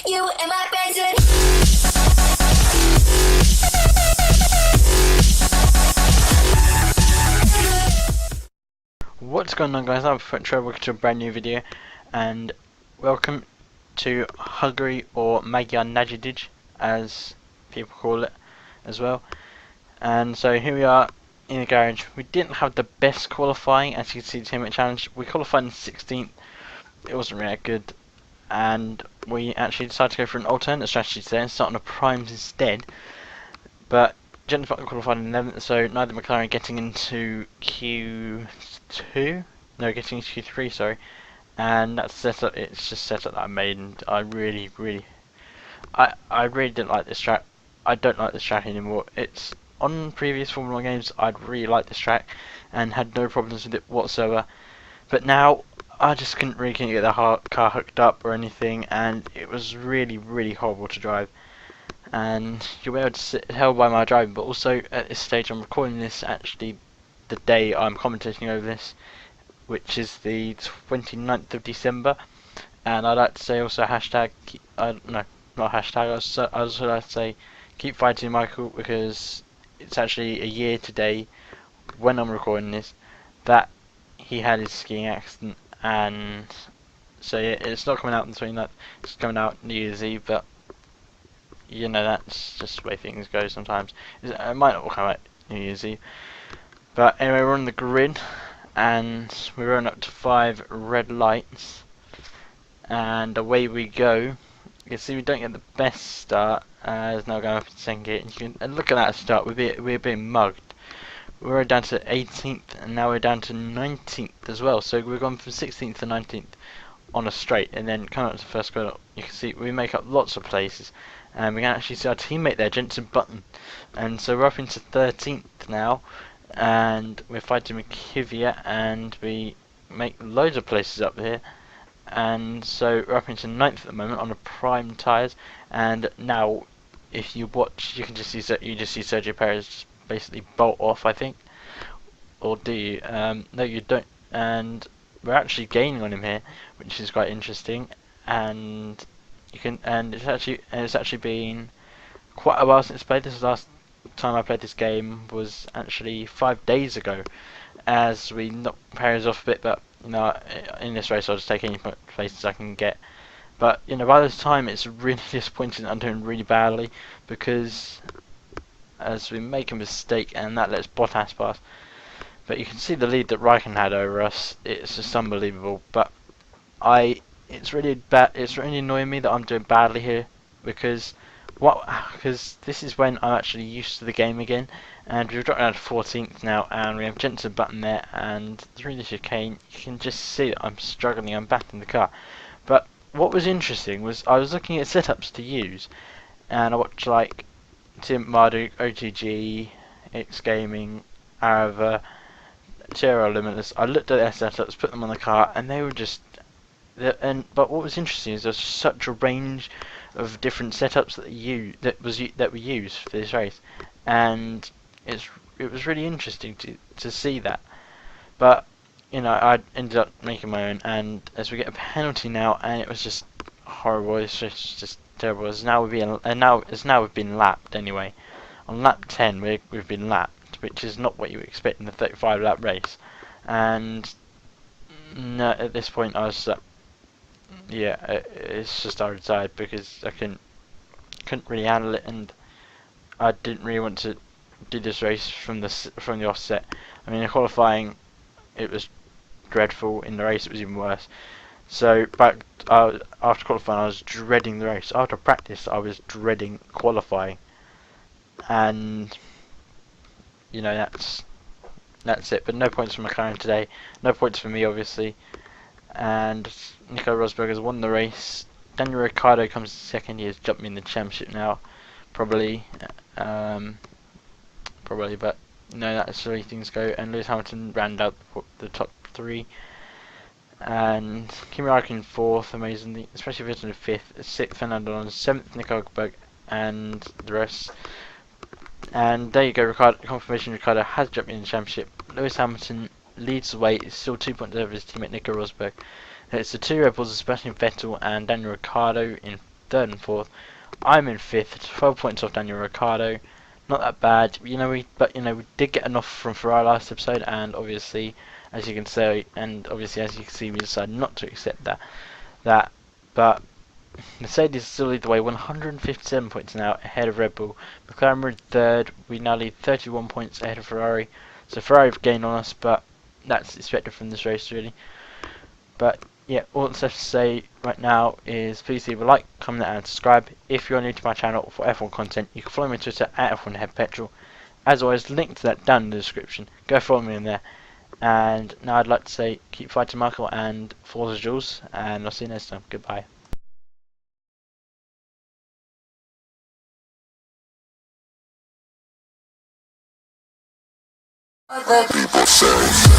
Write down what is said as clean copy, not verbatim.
You and my present. What's going on, guys? I'm Trevor, welcome to a brand new video, and welcome to Hungary, or Magyar Nagydíj, as people call it as well. And so here we are in the garage. We didn't have the best qualifying, as you can see, the teammate challenge. We qualified in 16th. It wasn't really that good, and we actually decided to go for an alternate strategy today and start on the primes instead. But Jen's qualified in 11th, so neither McLaren getting into Q2, no, getting into Q3, sorry. And that's setup. It's just setup that I made, and I really didn't like this track. I don't like this track anymore. It's on previous Formula 1 games. I'd really liked this track and had no problems with it whatsoever. But now I just couldn't get the car hooked up or anything, and it was really horrible to drive. And you'll be able to tell by my driving, but also at this stage I'm recording this actually the day I'm commentating over this, which is the 29th of December. And I'd like to say also hashtag, no, not hashtag, I also like to say keep fighting Michael, because it's actually a year today when I'm recording this that he had his skiing accident. And so yeah, it's not coming out in the 29th, it's coming out New Year's Eve, but you know, that's just the way things go sometimes. It might not come out New Year's Eve. But anyway, we're on the grid, and we're running up to 5 red lights, and away we go. You can see we don't get the best start, as now going up in second gear. And look at that start, we're being mugged. We're down to 18th, and now we're down to 19th as well. So we've gone from 16th to 19th on a straight, and then coming up to the first corner, you can see we make up lots of places. And we can actually see our teammate there, Jensen Button. And so we're up into 13th now, and we're fighting with Kvyat, and we make loads of places up here. And so we're up into 9th at the moment on the prime tyres. And now, if you watch, you can just see Sergio Perez just basically bolt off, I think. Or do you? No, you don't. And we're actually gaining on him here, which is quite interesting. And it's actually been quite a while since I played this. The last time I played this game was actually 5 days ago, as we knocked Perez off a bit. But you know, in this race I'll just take any places I can get. But you know, by this time it's really disappointing. I'm doing really badly, because as we make a mistake and that lets Bottas pass. But you can see the lead that Raikkonen had over us. It's just unbelievable. But it's really bad. It's really annoying me that I'm doing badly here, because this is when I'm actually used to the game again. And we've dropped down to 14th now, and we have Jensen Button there, and through the chicane you can just see that I'm struggling. I'm back in the car. But what was interesting was I was looking at setups to use, and I watched like Tim Marduk, OTG, X Gaming, Arava, Zero Limitless. I looked at their setups, put them on the car, and they were just. But what was interesting is there's such a range of different setups that we use for this race, and it was really interesting to see that. But you know, I ended up making my own, and as we get a penalty now, and it was just horrible. It's just terrible. As now we've been lapped anyway. On lap 10 we've been lapped, which is not what you expect in the 35 lap race. And no, at this point I was yeah, it's just I retired, because I couldn't really handle it, and I didn't really want to do this race from the offset. I mean, in qualifying it was dreadful. In the race it was even worse. So after qualifying I was dreading the race. After practice I was dreading qualifying, and you know, that's it. But no points for McLaren today. No points for me, obviously. And Nico Rosberg has won the race. Daniel Ricciardo comes second. He has jumped me in the championship now, probably. But no, that's the way things go. And Lewis Hamilton rounded out the top 3, and Kimi Raikkonen 4th, amazingly, especially Vettel in 5th, 6th Fernando Alonso, 7th Nico Rosberg, and the rest. And there you go, confirmation Ricciardo has jumped in the championship. Lewis Hamilton leads the way. It's still 2 points over his teammate Nico Rosberg. It's the 2 Red Bulls, Sebastian Vettel and Daniel Ricciardo in third and fourth. I'm in fifth, 12 points off Daniel Ricciardo. Not that bad, we did get enough from Ferrari last episode, and obviously, as you can see, we decided not to accept that. But Mercedes still lead the way, 157 points now ahead of Red Bull. McLaren were in third. We now lead 31 points ahead of Ferrari. So Ferrari have gained on us, but that's expected from this race, really. But yeah, all that's left to say right now is please leave a like, comment, and subscribe. If you're new to my channel for F1 content, you can follow me on Twitter at F1HeadPetrol. As always, link to that down in the description. Go follow me in there. And now I'd like to say keep fighting, Michael, and Forza Jules, and I'll see you next time. Goodbye. Other people say